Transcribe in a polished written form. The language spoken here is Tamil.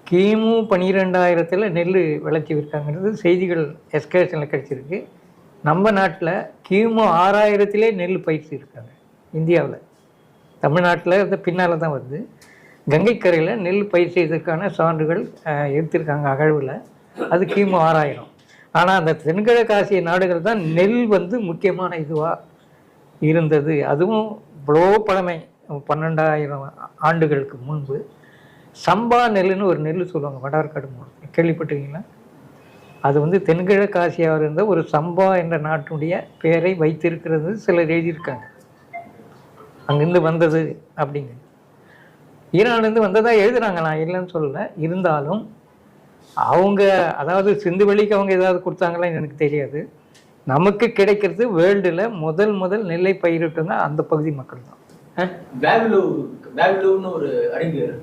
கிமு 12,000 நெல் விளைச்சி இருக்காங்கிறது செய்திகள் எஸ்கலேஷனில் கிடச்சிருக்கு. நம்ம நாட்டில் கிமு 6,000 நெல் பயிற்சி இருக்காங்க இந்தியாவில். தமிழ்நாட்டில் இது பின்னால் தான் வருது. கங்கைக்கரையில் நெல் பயிர் செய்ததற்கான சான்றுகள் எடுத்திருக்காங்க அகழ்வில். அது கிமு 6,000. ஆனால் அந்த தென்கிழக்கு ஆசிய நாடுகள் தான் நெல் முக்கியமான இதுவாக இருந்தது. அதுவும் இவ்வளோ பழமை, 12,000 ஆண்டுகளுக்கு முன்பு. சம்பா நெல்லுன்னு ஒரு நெல் சொல்லுவாங்க, வடார்காடு கேள்விப்பட்டிருக்கீங்களா? அது தென்கிழக்கு ஆசியாவில் இருந்த ஒரு சம்பா என்ற நாட்டுடைய பெயரை வைத்திருக்கிறது சிலர் எழுதியிருக்காங்க. அங்கேருந்து வந்தது அப்படிங்க. ஈரான்லேருந்து வந்ததாக எழுதுகிறாங்க, நான் இல்லைன்னு சொல்லலை. இருந்தாலும் அவங்க அதாவது சிந்து வெளிக்கு அவங்க ஏதாவது கொடுத்தாங்களான்னு எனக்கு தெரியாது. நமக்கு கிடைக்கிறது வேர்ல்டில் முதல் நெல்லை பயிரிட்டுன்னா அந்த பகுதி மக்கள் தான். ஒரு அறிஞர்